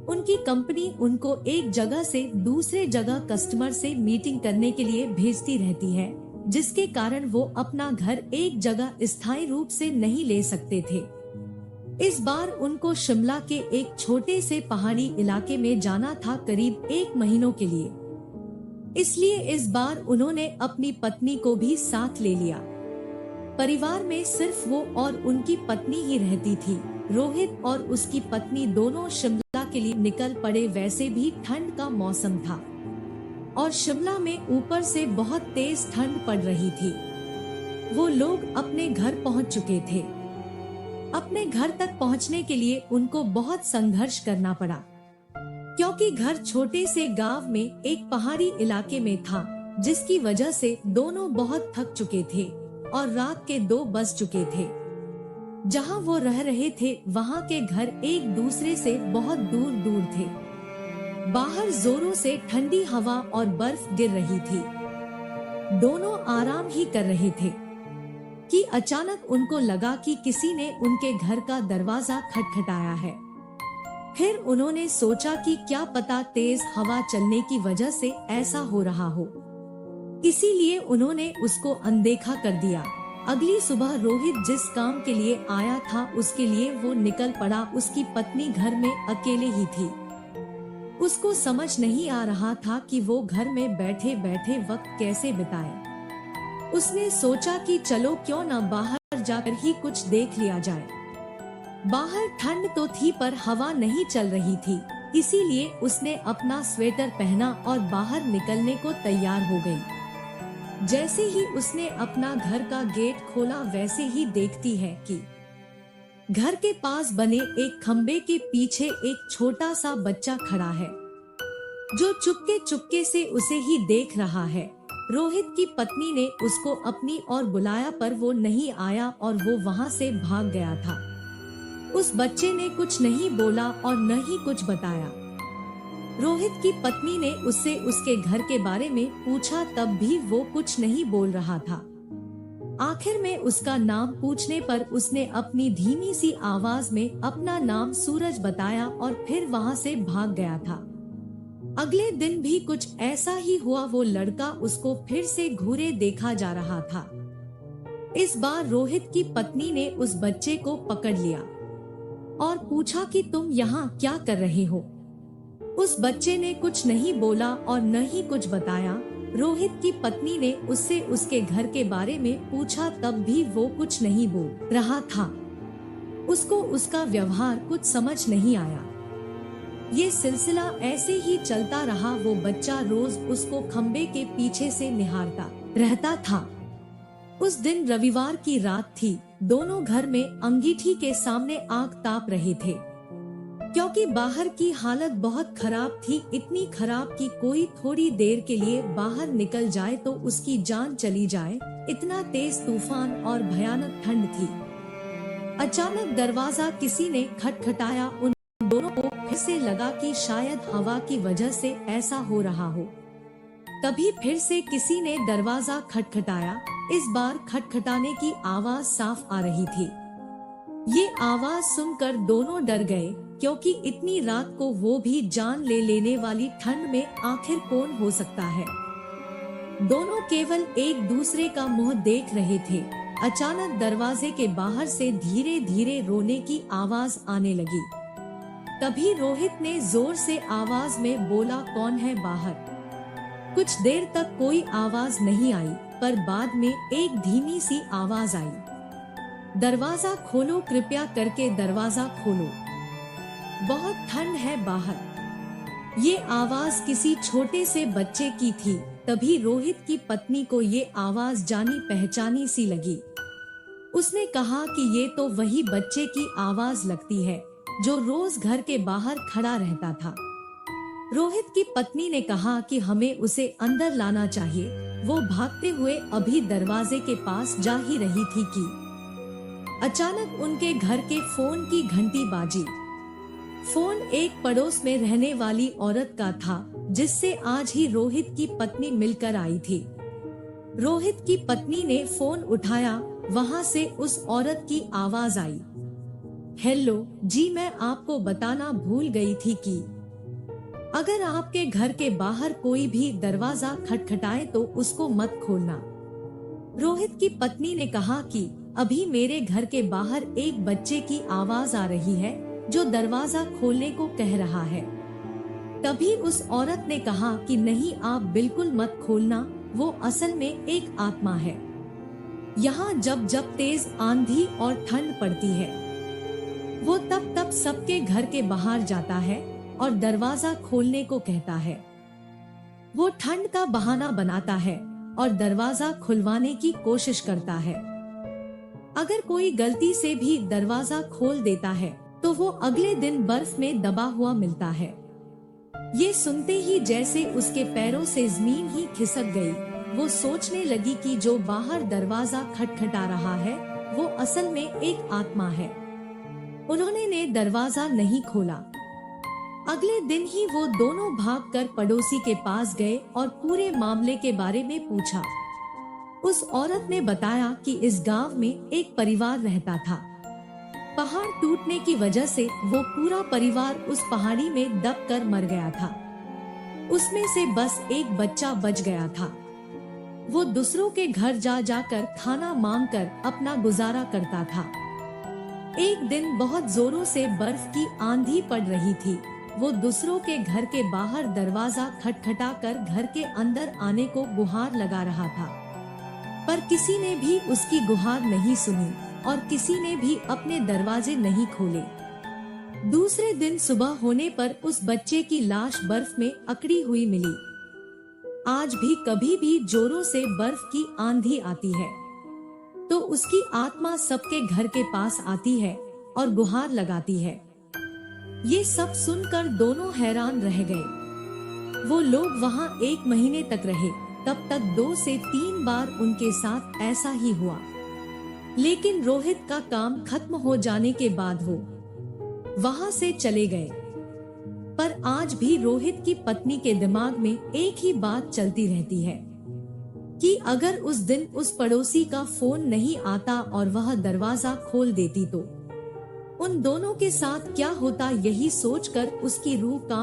उनकी कंपनी उनको एक जगह से दूसरे जगह कस्टमर से मीटिंग करने के लिए भेजती रहती है, जिसके कारण वो अपना घर एक जगह स्थायी रूप से नहीं ले सकते थे। इस बार उनको शिमला के एक छोटे से पहाड़ी इलाके में जाना था, करीब 1 महीनों के लिए। इसलिए इस बार उन्होंने अपनी पत्नी को भी साथ ले लिया। परिवार में सिर्फ वो और उनकी पत्नी ही रहती थी। रोहित और उसकी पत्नी दोनों शिमला के लिए निकल पड़े। वैसे भी ठंड का मौसम था और शिमला में ऊपर से बहुत तेज ठंड पड़ रही थी। वो लोग अपने घर पहुंच चुके थे। अपने घर तक पहुंचने के लिए उनको बहुत संघर्ष करना पड़ा, क्योंकि घर छोटे से गांव में एक पहाड़ी इलाके में था, जिसकी वजह से दोनों बहुत थक चुके थे और रात के 2 बज चुके थे। जहां वो रह रहे थे वहां के घर एक दूसरे से बहुत दूर दूर थे। बाहर जोरों से ठंडी हवा और बर्फ गिर रही थी। दोनों आराम ही कर रहे थे कि अचानक उनको लगा कि किसी ने उनके घर का दरवाजा खटखटाया है। फिर उन्होंने सोचा कि क्या पता तेज हवा चलने की वजह से ऐसा हो रहा हो, इसीलिए उन्होंने उसको अनदेखा कर दिया। अगली सुबह रोहित जिस काम के लिए आया था उसके लिए वो निकल पड़ा। उसकी पत्नी घर में अकेले ही थी। उसको समझ नहीं आ रहा था कि वो घर में बैठे बैठे वक्त कैसे बिताए। उसने सोचा कि चलो क्यों न बाहर जाकर ही कुछ देख लिया जाए। बाहर ठंड तो थी पर हवा नहीं चल रही थी, इसीलिए उसने अपना स्वेटर पहना और बाहर निकलने को तैयार हो गई। जैसे ही उसने अपना घर का गेट खोला, वैसे ही देखती है कि घर के पास बने एक खम्बे के पीछे एक छोटा सा बच्चा खड़ा है, जो चुपके चुपके से उसे ही देख रहा है। रोहित की पत्नी ने उसको अपनी ओर बुलाया पर वो नहीं आया और वो वहाँ से भाग गया था। उस बच्चे ने कुछ नहीं बोला और न ही कुछ बताया। रोहित की पत्नी ने उससे उसके घर के बारे में पूछा, तब भी वो कुछ नहीं बोल रहा था। आखिर में उसका नाम पूछने पर उसने अपनी धीमी सी आवाज में अपना नाम सूरज बताया और फिर वहाँ से भाग गया था। अगले दिन भी कुछ ऐसा ही हुआ। वो लड़का उसको फिर से घूरे देखा जा रहा था। इस बार रोहित की पत्नी ने उस बच्चे को पकड़ लिया और पूछा कि तुम यहाँ क्या कर रहे हो। उस बच्चे ने कुछ नहीं बोला और न ही कुछ बताया। रोहित की पत्नी ने उससे उसके घर के बारे में पूछा, तब भी वो कुछ नहीं बोल रहा था। उसको उसका व्यवहार कुछ समझ नहीं आया। ये सिलसिला ऐसे ही चलता रहा। वो बच्चा रोज उसको खम्बे के पीछे से निहारता रहता था। उस दिन रविवार की रात थी। दोनों घर में अंगीठी के सामने आग ताप रहे थे, क्योंकि बाहर की हालत बहुत खराब थी। इतनी खराब कि कोई थोड़ी देर के लिए बाहर निकल जाए तो उसकी जान चली जाए। इतना तेज तूफान और भयानक ठंड थी। अचानक दरवाजा किसी ने खटखटाया। उन दोनों को फिर से लगा कि शायद हवा की वजह से ऐसा हो रहा हो। तभी फिर से किसी ने दरवाजा खटखटाया। इस बार खटखटाने की आवाज साफ आ रही थी। ये आवाज सुनकर दोनों डर गए, क्योंकि इतनी रात को वो भी जान ले लेने वाली ठंड में आखिर कौन हो सकता है। दोनों केवल एक दूसरे का मुंह देख रहे थे। अचानक दरवाजे के बाहर से धीरे धीरे रोने की आवाज आने लगी। तभी रोहित ने जोर से आवाज में बोला, कौन है बाहर। कुछ देर तक कोई आवाज नहीं आई, पर बाद में एक धीमी सी आवाज आई, दरवाजा खोलो, कृपया करके दरवाजा खोलो, बहुत ठंड है बाहर। ये आवाज किसी छोटे से बच्चे की थी। तभी रोहित की पत्नी को ये आवाज जानी पहचानी सी लगी। उसने कहा कि ये तो वही बच्चे की आवाज लगती है जो रोज घर के बाहर खड़ा रहता था। रोहित की पत्नी ने कहा कि हमें उसे अंदर लाना चाहिए। वो भागते हुए अभी दरवाजे के पास जा ही रही थी कि अचानक उनके घर के फोन की घंटी बाजी। फोन एक पड़ोस में रहने वाली औरत का था, जिससे आज ही रोहित की पत्नी मिलकर आई थी। रोहित की पत्नी ने फोन उठाया। वहाँ से उस औरत की आवाज आई, हेलो जी, मैं आपको बताना भूल गई थी कि अगर आपके घर के बाहर कोई भी दरवाजा खटखटाए तो उसको मत खोलना। रोहित की पत्नी ने कहा कि अभी मेरे घर के बाहर एक बच्चे की आवाज आ रही है जो दरवाजा खोलने को कह रहा है। तभी उस औरत ने कहा कि नहीं, आप बिल्कुल मत खोलना, वो असल में एक आत्मा है। यहाँ जब जब तेज आंधी और ठंड पड़ती है वो तब तब सबके घर के बाहर जाता है और दरवाजा खोलने को कहता है। वो ठंड का बहाना बनाता है और दरवाजा खुलवाने की कोशिश करता है। अगर कोई गलती से भी दरवाजा खोल देता है तो वो अगले दिन बर्फ में दबा हुआ मिलता है। ये सुनते ही जैसे उसके पैरों से जमीन ही खिसक गई। वो सोचने लगी कि जो बाहर दरवाजा खटखटा रहा है वो असल में एक आत्मा है। उन्होंने दरवाजा नहीं खोला। अगले दिन ही वो दोनों भागकर पड़ोसी के पास गए और पूरे मामले के बारे में पूछा। उस औरत ने बताया कि इस गांव में एक परिवार रहता था। पहाड़ टूटने की वजह से वो पूरा परिवार उस पहाड़ी में दबकर मर गया था। उसमें से बस एक बच्चा बच गया था। वो दूसरों के घर जा जाकर खाना मांगकर अपना गुजारा करता था। एक दिन बहुत जोरों से बर्फ की आंधी पड़ रही थी। वो दूसरों के घर के बाहर दरवाजा खटखटाकर घर के अंदर आने को गुहार लगा रहा था, पर किसी ने भी उसकी गुहार नहीं सुनी और किसी ने भी अपने दरवाजे नहीं खोले। दूसरे दिन सुबह होने पर उस बच्चे की लाश बर्फ में अकड़ी हुई मिली। आज भी कभी भी जोरों से बर्फ की आंधी आती है तो उसकी आत्मा सबके घर के पास आती है और गुहार लगाती है। ये सब सुनकर दोनों हैरान रह गए। वो लोग वहाँ 1 महीने तक रहे। तब तक 2 से 3 बार उनके साथ ऐसा ही हुआ, लेकिन रोहित का काम खत्म हो जाने के बाद वो वहाँ से चले गए। पर आज भी रोहित की पत्नी के दिमाग में एक ही बात चलती रहती है कि अगर उस दिन उस पड़ोसी का फोन नहीं आता और वह दरवाजा खोल देती तो उन दोनों के साथ क्या होता। यही सोचकर उसकी रूह कांप